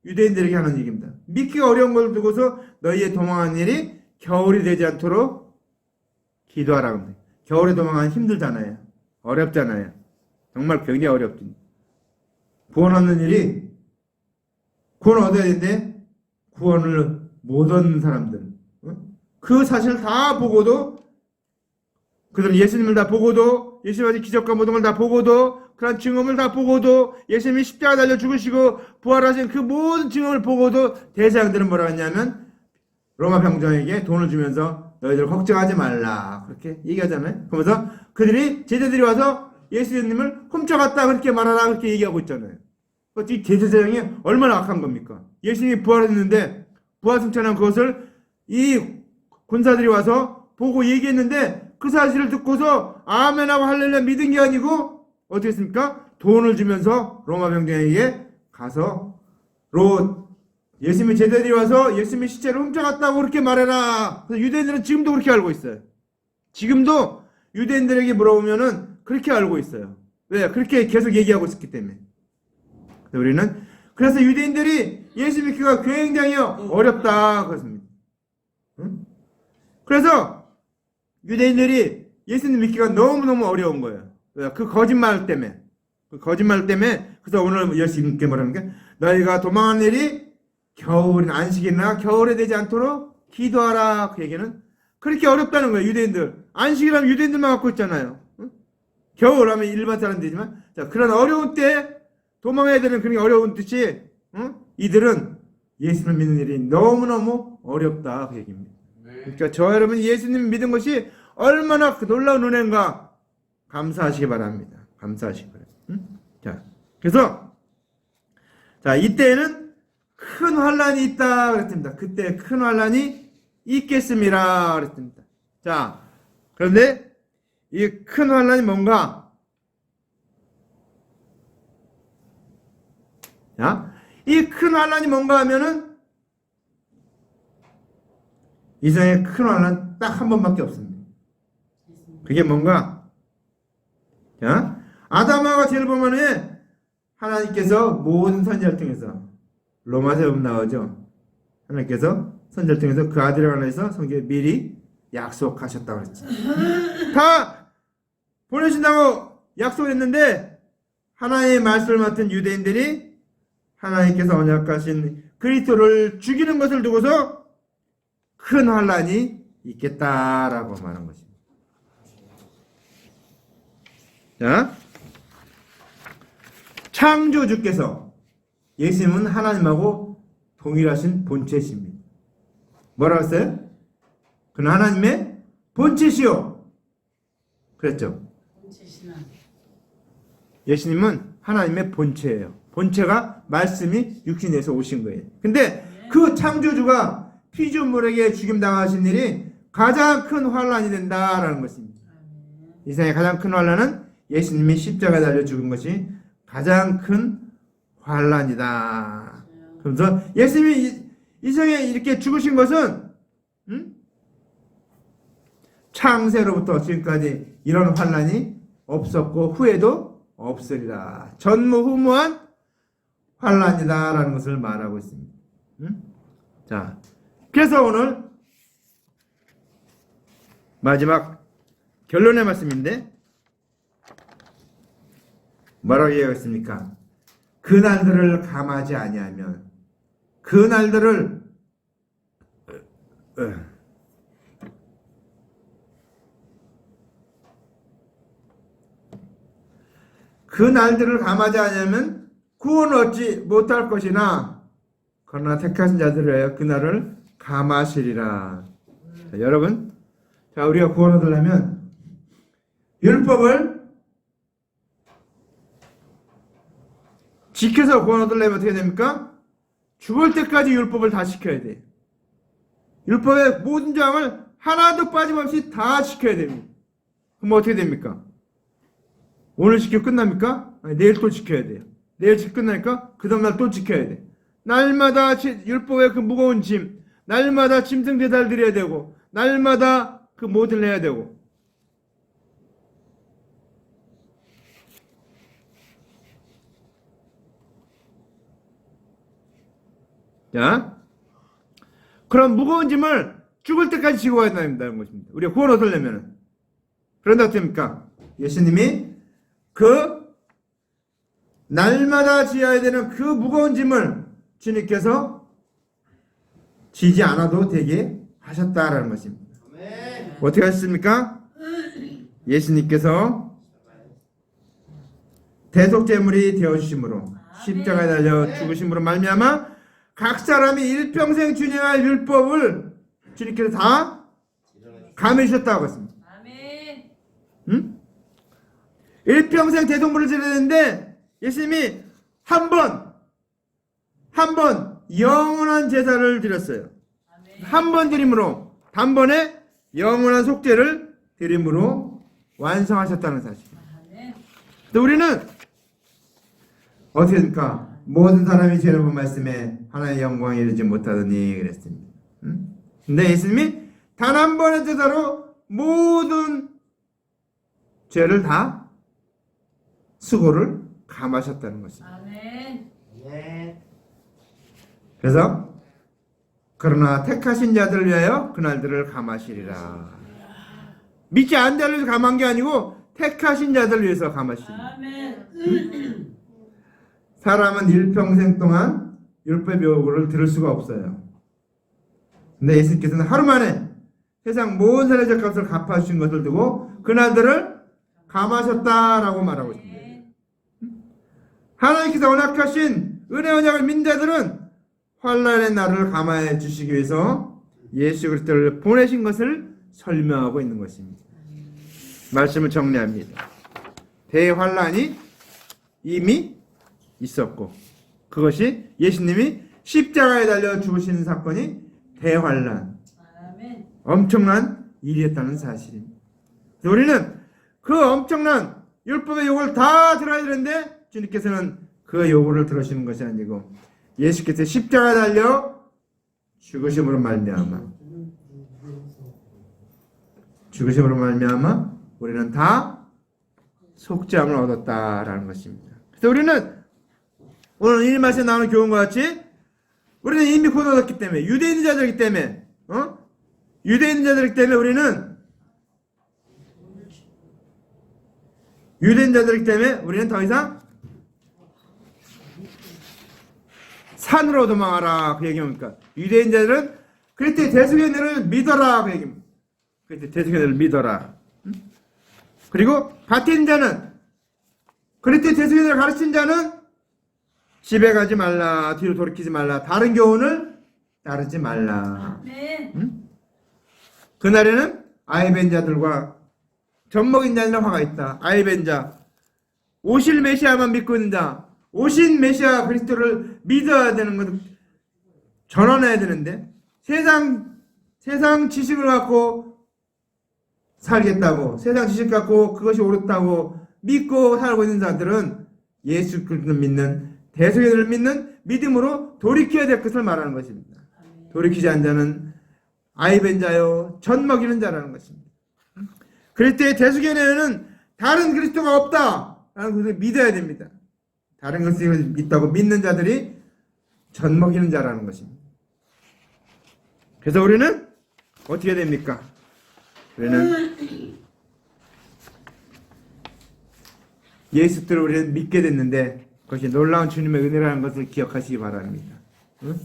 유대인들에게 하는 얘기입니다. 믿기가 어려운 것을 두고서 너희의 도망하는 일이 겨울이 되지 않도록 기도하라고 합니다. 겨울에 도망하면 힘들잖아요. 어렵잖아요. 정말 굉장히 어렵습니다. 구원 얻는 일이, 구원 얻어야 되는데 구원을 못 얻는 사람들, 그 사실 다 보고도, 그들은 예수님을 다 보고도, 예수님의 기적과 모든 걸 다 보고도, 그런 증언을 다 보고도, 예수님이 십자가 달려 죽으시고 부활하신 그 모든 증언을 보고도 대제사장들은 뭐라 했냐면 로마 병정에게 돈을 주면서 너희들 걱정하지 말라 그렇게 얘기하잖아요. 그러면서 그들이 제자들이 와서 예수님을 훔쳐갔다 그렇게 말하라 그렇게 얘기하고 있잖아요. 이 제사장이 얼마나 악한 겁니까? 예수님이 부활했는데 부활 승천한 그것을 이 군사들이 와서 보고 얘기했는데 그 사실을 듣고서 아멘하고 할렐루야 믿은 게 아니고 어떻게 했습니까? 돈을 주면서 로마 병정에게 가서 예수님의 제자들이 와서 예수님의 시체를 훔쳐갔다고 그렇게 말해라. 그래서 유대인들은 지금도 그렇게 알고 있어요. 지금도 유대인들에게 물어보면은 그렇게 알고 있어요. 왜? 그렇게 계속 얘기하고 있었기 때문에. 우리는 그래서 유대인들이 예수 믿기가 굉장히 어렵다 그렇습니다. 그래서 유대인들이 예수님 믿기가 너무너무 어려운 거예요. 그 거짓말 때문에. 그래서 오늘 예수님께 뭐라는 게 너희가 도망하는 일이 겨울이나 안식이나 겨울에 되지 않도록 기도하라. 그 얘기는 그렇게 어렵다는 거예요. 유대인들. 안식이라면 유대인들만 갖고 있잖아요. 겨울 하면 일반 사람들이지만 자, 그런 어려운 때 도망해야 되는 그런 어려운 뜻이 이들은 예수를 믿는 일이 너무너무 어렵다. 그 얘기입니다. 그러니까 저 여러분 예수님 믿은 것이 얼마나 놀라운 은혜인가 감사하시기 바랍니다. 감사하시기 바랍니다. 자, 그래서 자 이때에는 큰 환란이 있다 그랬습니다. 그때 큰 환란이 있겠습니다 그랬습니다. 자, 그런데 이 큰 환란이 뭔가? 자, 이 큰 환란이 뭔가 하면은 이 세상에 큰 환란 딱 한 번밖에 없습니다. 그게 뭔가? 자, 아담하고 죄를 범한 후에 하나님께서 모든 선지자를 통해서 로마서에 보면 나오죠. 하나님께서 선지자를 통해서 그 아들에 관해서 성경에 미리 약속하셨다고 그랬죠. 다 보내신다고 약속을 했는데 하나님의 말씀을 맡은 유대인들이 하나님께서 언약하신 그리스도를 죽이는 것을 두고서 큰 환란이 있겠다라고 말한 것입니다. 자, 창조주께서 예수님은 하나님하고 동일하신 본체십니다. 뭐라고 했어요? 그는 하나님의 본체시요. 그랬죠. 예수님은 하나님의 본체예요. 본체가 말씀이 육신에서 오신 거예요. 근데 그 창조주가 피조물에게 죽임당하신 일이 가장 큰 환란이 된다라는 것입니다. 이 세상의 가장 큰 환란은 예수님이 십자가에 달려 죽은 것이 가장 큰 환란이다. 그래서 예수님이 이 세상에 이렇게 죽으신 것은 창세로부터 지금까지 이런 환란이 없었고 후에도 없으리라. 전무후무한 환란이다라는 것을 말하고 있습니다. 자, 그래서 오늘 마지막 결론의 말씀인데 뭐라고 얘기하겠습니까? 그 날들을 감하지 아니하면 그 날들을 감하지 아니하면 구원 얻지 못할 것이나 그러나 택하신 자들의 그날을 감하시리라. 자, 여러분, 자, 우리가 구원 얻으려면 율법을 지켜서 구원 얻으려면 어떻게 됩니까? 죽을 때까지 율법을 다 지켜야 돼. 율법의 모든 조항을 하나도 빠짐없이 다 지켜야 됩니다. 그럼 어떻게 됩니까? 오늘 지키고 끝납니까? 아니, 내일 또 지켜야 돼요. 내일 지키고 끝나니까 그 다음날 또 지켜야 돼. 날마다 율법의 그 무거운 짐, 날마다 짐승 제사를 드려야 되고, 날마다 그 모든 해야 되고. 자, 그런 무거운 짐을 죽을 때까지 지고 가야 된다는 것입니다. 우리가 구원 얻으려면. 그런데 어떻게 합니까? 예수님이 그 날마다 지어야 되는 그 무거운 짐을 주님께서 지지 않아도 되게 하셨다라는 것입니다. 어떻게 하셨습니까? 예수님께서 대속제물이 되어주심으로 십자가에 달려 죽으심으로 말미암아 각 사람이 일평생 준행할 율법을 주님께서 다 감해주셨다고 했습니다. 응? 일평생 대속물을 드려야 되는데 예수님이 한 번 영원한 제사를 드렸어요. 한 번 드림으로 단번에 영원한 속죄를 드림으로 완성하셨다는 사실입니다. 근데 우리는 어떻게 됩니까? 모든 사람이 죄를 본 말씀에 하나님의 영광에 이르지 못하더니 그랬습니다. 근데 예수님이 단 한 번의 제사로 모든 죄를 다 수고를 감하셨다는 것입니다. 아멘. 그래서 그러나 택하신 자들을 위하여 그날들을 감하시리라. 믿지 않는 자를 위해서 감한 게 아니고 택하신 자들을 위해서 감하시리라. 아멘. 사람은 일평생 동안 율법의 요구를 들을 수가 없어요. 근데 예수님께서는 하루 만에 세상 모든 세례적 값을 갚아주신 것을 두고 그날들을 감하셨다라고 말하고 있습니다. 하나님께서 언약하신 은혜 언약을 믿는 자들은 환난의 날을 감화해 주시기 위해서 예수 그리스도를 보내신 것을 설명하고 있는 것입니다. 말씀을 정리합니다. 대환란이 이미 있었고 그것이 예수님이 십자가에 달려 죽으시는 사건이 대환란, 엄청난 일이었다는 사실입니다. 우리는 그 엄청난 율법의 요구를 다 들어야 되는데 주님께서는 그 요구를 들으시는 것이 아니고 예수께서 십자가에 달려 죽으심으로 말미암아 우리는 다 속죄함을 얻었다라는 것입니다. 그래서 우리는 오늘 이 말씀에 나오는 교훈과 같이 우리는 이미 곧 얻었기 때문에 유대인자들이기 때문에 우리는 더 이상 산으로 도망하라 그 얘기입니까? 유대인자들은 그리스도의 대속연회를 믿어라 그 얘기입니다. 그리스도의 대속연회를 믿어라. 그리고 바뀐 자는 그리스도의 대속연회를 가르친 자는 집에 가지 말라, 뒤로 돌이키지 말라, 다른 교훈을 따르지 말라. 네. 그날에는 아이벤자들과 젖먹인 자들의 화가 있다. 아이벤자, 오실 메시아만 믿고 있는 자, 오신 메시아 그리스도를 믿어야 되는 것을 전환해야 되는데 세상 지식을 갖고 살겠다고, 세상 지식 갖고 그것이 옳다고 믿고 살고 있는 자들은 예수 그리스도를 믿는 대속연회를 믿는 믿음으로 돌이켜야 될 것을 말하는 것입니다. 돌이키지 않은 자는 아이벤자요 젖먹이는 자라는 것입니다. 그리스도의 대속연회는 다른 그리스도가 없다라는 것을 믿어야 됩니다. 다른 것을 있다고 믿는 자들이 젖먹이는 자라는 것입니다. 그래서 우리는 어떻게 됩니까? 우리는 예수를 우리는 믿게 됐는데 그것이 놀라운 주님의 은혜라는 것을 기억하시기 바랍니다. 응?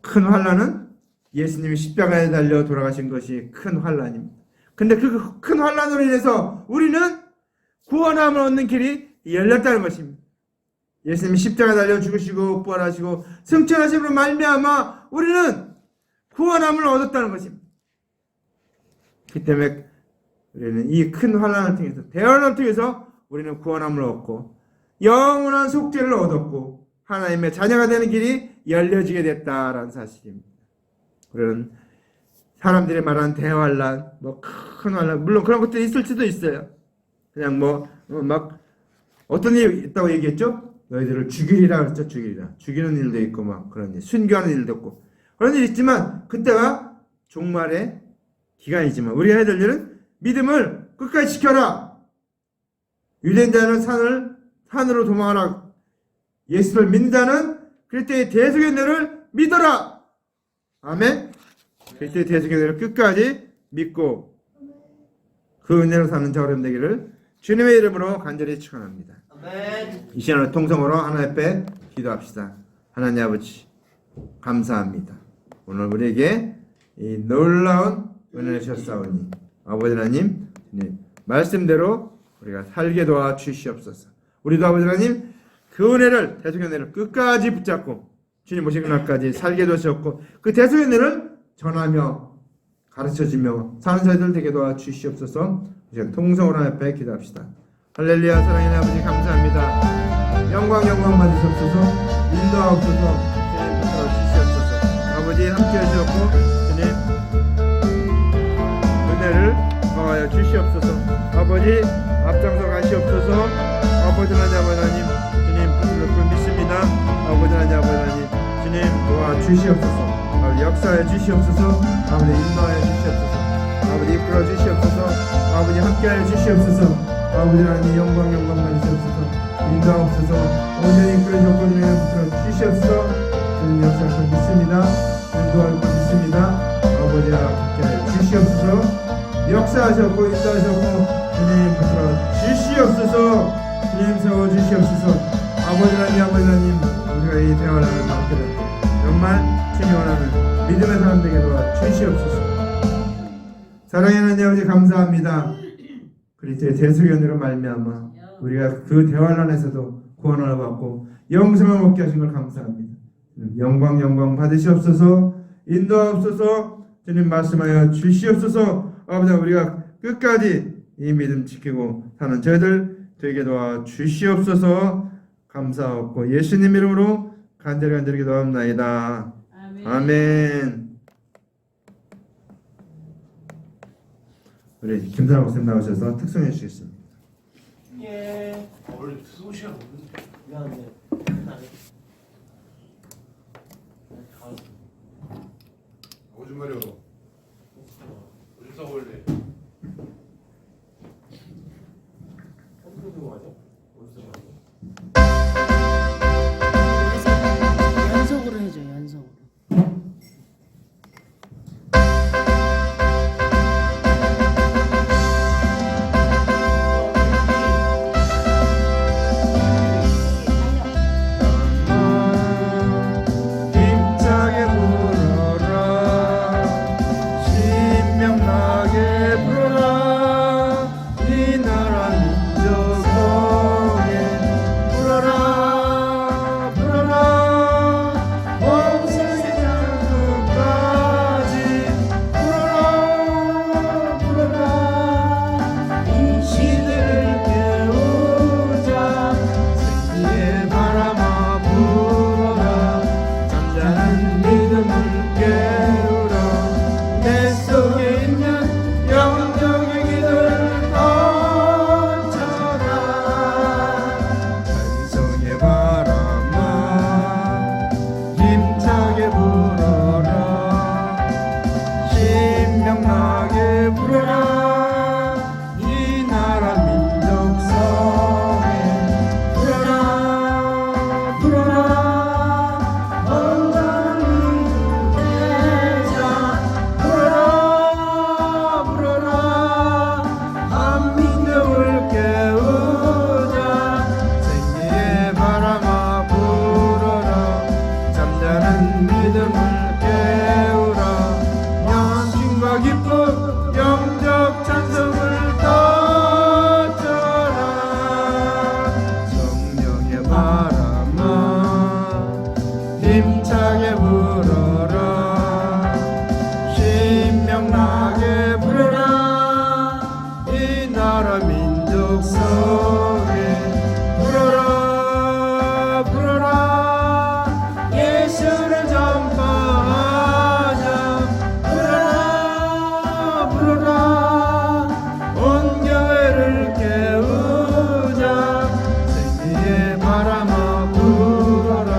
큰 환난은 예수님이 십자가에 달려 돌아가신 것이 큰 환난입니다. 근데 그 큰 환난으로 인해서 우리는 구원함을 얻는 길이 열렸다는 것입니다. 예수님이 십자가에 달려 죽으시고 부활하시고 승천하심으로 말미암아 우리는 구원함을 얻었다는 것입니다. 그 때문에 우리는 이 큰 환난을 통해서 대환난을 통해서 우리는 구원함을 얻고 영원한 속죄를 얻었고 하나님의 자녀가 되는 길이 열려지게 됐다라는 사실입니다. 우리는 사람들이 말하는 대환난, 큰 환난, 물론 그런 것들이 있을 수도 있어요. 그냥 막 어떤 일이 있다고 얘기했죠? 너희들을 죽이리라 그랬죠. 죽이는 일도 있고 막 그런 일, 순교하는 일도 있고 그런 일이 있지만 그때가 종말의 기간이지만 우리가 해야 될 일은 믿음을 끝까지 지켜라. 유대인자는 산으로 도망하라. 예수를 믿는 자는 그리스도의 대속연회를 믿어라. 아멘. 그리스도의 대속연회를 끝까지 믿고 그 은혜로 사는 저 여러분 되기를 주님의 이름으로 간절히 축원합니다. 아멘. 이 시간을 통성으로 하나님 앞에 기도합시다. 하나님 아버지 감사합니다. 오늘 우리에게 이 놀라운 은혜를 주셨사오니 아버지 하나님 말씀대로 우리가 살게 도와 주시옵소서. 우리도 아버지 하나님 그 은혜를 대속연회를 끝까지 붙잡고 주님 오시는 날까지 살게 도와주셨고 그 대속연회를 전하며 가르쳐주며 사는 저희들 되게 도와 주시옵소서. 이제 통성으로 하나님 앞에 기도합시다. 할렐루야. 사랑하는 아버지 감사합니다. 영광 받으시옵소서. 인도하옵소서. 주님 붙들어 주시옵소서. 아버지 함께 하시옵고 주님 은혜를 더하여 주시옵소서. 아버지 앞장서 가시옵소서. 아버지 하나님 주님 붙들어 믿습니다. 아버지 하나님 주님 도와 주시옵소서. 아버지 역사해 주시옵소서. 아버지 인도하여 주시옵소서. 아버지 이끌어 주시옵소서. 아버지 함께하여 주시옵소서. 아버지 하나님 영광 받으시옵소서. 인도하옵소서. 온전히 이끌어 주옵고 주님 붙들어 주시옵소서. 주님 역사할 것 믿습니다. 인도할 것 믿습니다. 아버지 함께하여 주시옵소서. 역사하셨고 인도하셨고 주님 붙들어 주시옵소서. 주님 세워 주시옵소서. 아버지 하나님 우리가 이 대화를 받게 될 정말 주님 원하는 믿음의 사람 되게 도와 주시옵소서. 사랑하는 아버지 감사합니다. 그리스도의 대속연회로 말미암아 우리가 그 대환난에서도 구원을 받고 영생을 얻게 하신 걸 감사합니다. 영광 받으시옵소서. 인도하옵소서. 주님 말씀하여 주시옵소서. 아버지 우리가 끝까지 이 믿음 지키고 사는 저희들 되게 도와 주시옵소서. 감사하고 예수님 이름으로 간절히 기도합나이다. 아멘. 우리 김선아 목사님 나오셔서 특송해 주시겠습니다. 예. 원래 수고 시간 없는데. 미안한데 거짓말이야. 어디 싸울래? 연속으로 해줘 연속으로. 힘차게 불어라 신명나게 불어라 이 나라 민족 속에 불어라 불어라 온 세상 끝까지 불어라 불어라 이 시대를 깨우자 생기의 바람아 불어라 잠자는 믿음을 깨우라 내 속에 있는 영적의 기도를 던져라 찬송의 바람아 힘차게 불어라 신명나게 불어라 이 나라 민족 성에 불어라 불어라 언덕을 내자 불어라 불어라 한민족을 깨우자 생기의 바람아 불어라 잠자는 믿음을 깨우라 영신과 기쁨 영적 찬송을 던져라 성령의 바람아 힘차게 불어라 신명나게 불어라 이 나라 민족 속에 불어라 불어라 예수를 전파하자 불어라 불어라 온 교회를 깨우자 생기의 바람아 불어라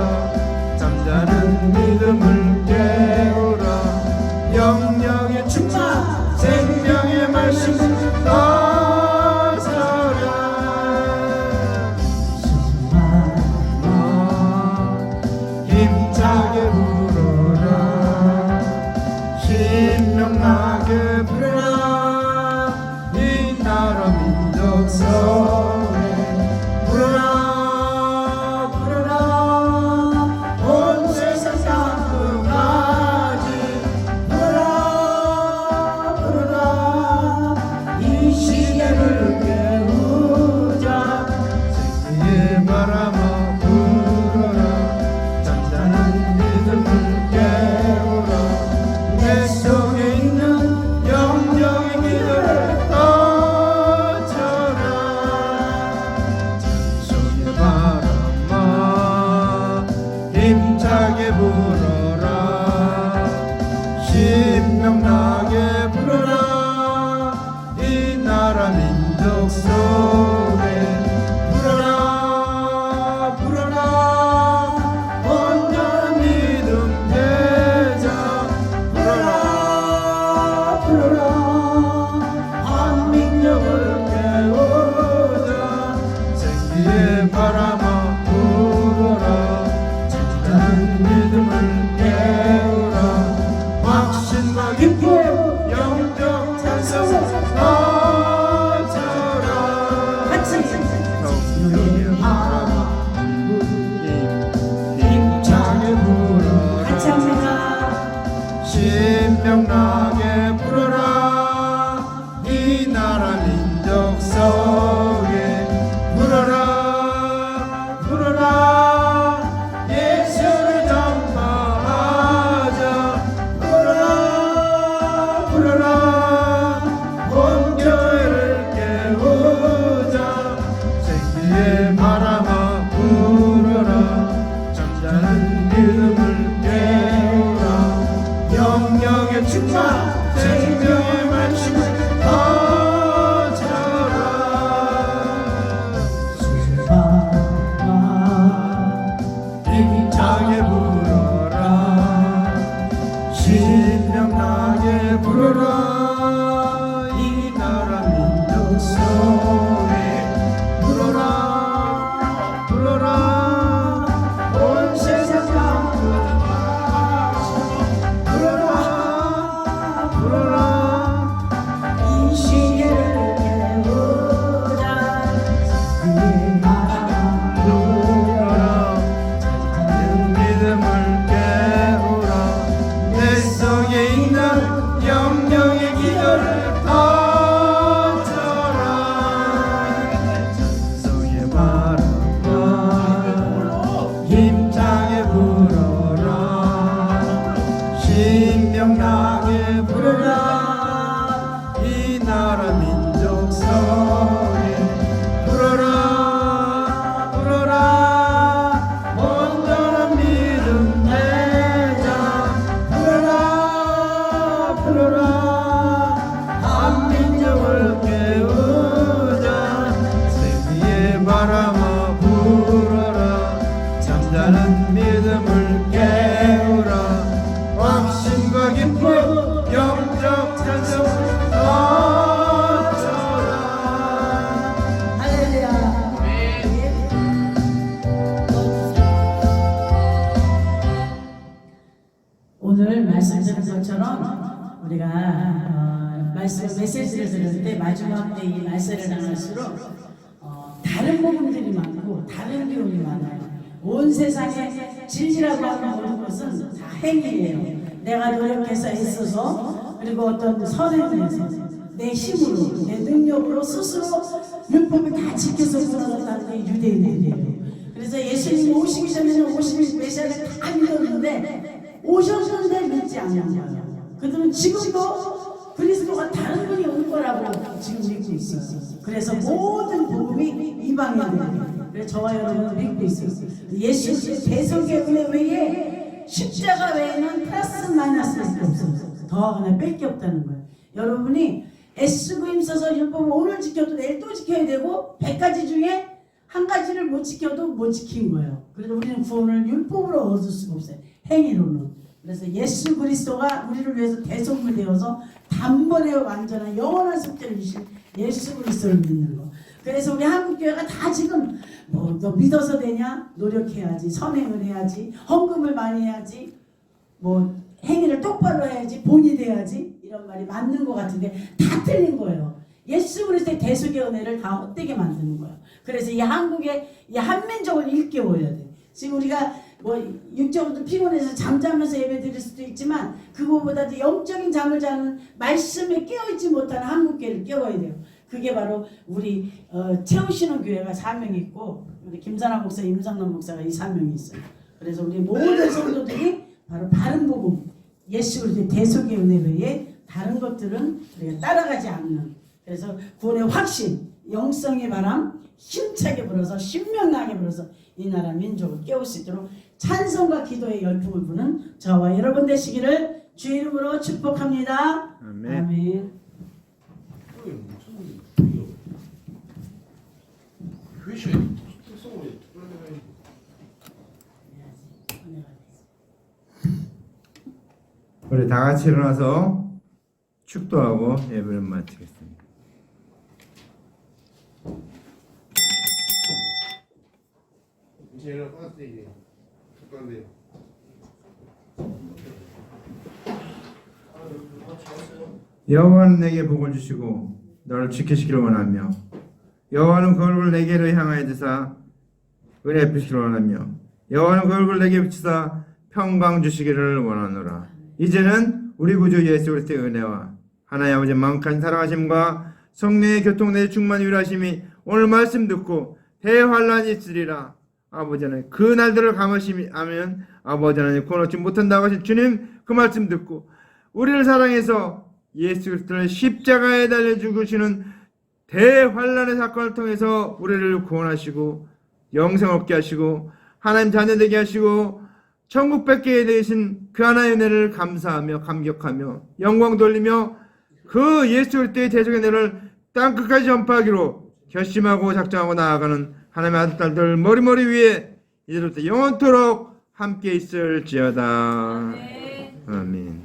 잠자는 믿음을 깨우라 영영의 충만 생명의 말씀 나서라 힘차게 불어라 신명나게 불어라 이 나라 민족 속에 불어라 불어라 온 세상 땅끝까지 불어라 불어라 이 시대를 깨우자 생기의 바람아 불어라 잠자는 믿음을 깨우라 내 속에 있는 영적의 기도를 던져라 찬송의 바람아 힘차게 불어라 신명나게 불어라 이 나라 민족 속에 불어라 불어라 온전한 믿음 되자 불어라 불어라 한민족을 깨우자 생기의 바람아 불어라 잠자는 믿음을 깨우라 확신과 기쁨 영적 찬송을 던져라 성령의 바람아 힘차게 불어라 신명나게 불어라 이 나라 민족 속에 불어라 불어라 예수를 전파하자 불어라 불어라 온 교회를 깨우자 생기의 바람아 불어라 잠자는 믿음을 깨우라 영영의 충만 생명의 말씀을 부르라 한민족을 깨우자 세기의 바람아 불어라 잠자는 믿음을 깨우라 확신과 기쁨 영적 찬송을 넘쳐라 할렐루야. 오늘 말씀 드린 것처럼 우리가 메시지를 들을 때 마지막 때 이 말세를 나갈수록 다른 복음들이 많고 다른 교훈이 많아요. 온 세상에 진리라고 하는 모든 것은 다 행위예요. 내가 노력해서 애써서 그리고 어떤 선행을 해서 내 힘으로 내 능력으로 스스로 율법을 다 지켜서 살아갔다는 게 유대인들이에요. 그래서 예수님이 오시기 전에는 50일 메시아를 다 믿었는데 오셨는데 믿지 않는 거예요. 그들은 지금도 그리스도가 다른 분이 올 거라고 지금 믿고 있어요. 그래서 모든 복음이 이방인들이에요. 그래서 저와 여러분은 믿고 있어요. 예수 대속의 은혜 외에 십자가 외에는 플러스 마이너스밖에 없어요. 더하거나 뺄 게 없다는 거예요. 여러분이 애쓰고 힘써서 율법을 오늘 지켜도 내일 또 지켜야 되고 100가지 중에 한 가지를 못 지켜도 못 지킨 거예요. 그래서 우리는 구원을 율법으로 얻을 수가 없어요. 행위로는. 그래서 예수 그리스도가 우리를 위해서 대속물 되어서 단번에 완전한 영원한 속죄를 주신 예수 그리스도를 믿는 거. 그래서 우리 한국교회가 다 지금 뭐 너 믿어서 되냐? 노력해야지. 선행을 해야지. 헌금을 많이 해야지. 뭐 행위를 똑바로 해야지. 본이 돼야지. 이런 말이 맞는 것 같은데 다 틀린 거예요. 예수 그리스도의 대속의 은혜를 다 헛되게 만드는 거예요. 그래서 이 한국의 이 한민족을 일깨워야 돼. 지금 우리가 뭐 육적으로 피곤해서 잠자면서 예배 드릴 수도 있지만 그거보다도 영적인 잠을 자는 말씀에 깨어있지 못하는 한국교회를 깨워야 돼요. 그게 바로 우리 채우시는 교회가 사명이 있고 우리 김선아 목사, 임상남 목사가 이 사명이 있어요. 그래서 우리 모든 성도들이 바로 바른 복음, 예수 그리스도의 대속의 은혜 외에 다른 것들은 우리가 따라가지 않는. 그래서 구원의 확신, 영성의 바람 힘차게 불어서 신명나게 불어서 이 나라 민족을 깨울 수 있도록 찬송과 기도의 열풍을 부는 저와 여러분 되시기를 주 이름으로 축복합니다. 아멘. 아멘. 회시에 특성을 특별히 우리 다 같이 일어나서 축도하고 예배를 마치겠습니다. 이제 일어났을 때 이게 특별한데요. 여호와는 내게 복을 주시고 너를 지키시기를 원하며 여호와는 그 얼굴을 내게로 향하여 드사 은혜 베푸시기를 원하며 여호와는 그 얼굴을 내게 비추사 평강 주시기를 원하노라. 이제는 우리 구주 예수 그리스도의 은혜와 하나님 아버지 만칸 사랑하심과 성령의 교통내 충만 위로하심이 오늘 말씀 듣고 대환란이 있으리라. 아버지 하나님 그 날들을 감으시면 아버지 하나님 구원 얻지 못한다고 하신 주님 그 말씀 듣고 우리를 사랑해서 예수 그리스도를 십자가에 달려 죽으시는 대환란의 사건을 통해서 우리를 구원하시고 영생 얻게 하시고 하나님 자녀 되게 하시고 천국 뺏게 되신 그 하나의 은혜를 감사하며 감격하며 영광 돌리며 그 예수 그리스도의 대속의 은혜를 땅끝까지 전파하기로 결심하고 작정하고 나아가는 하나님의 아들 딸들 머리머리 위에 이제부터 영원토록 함께 있을지어다. 아멘.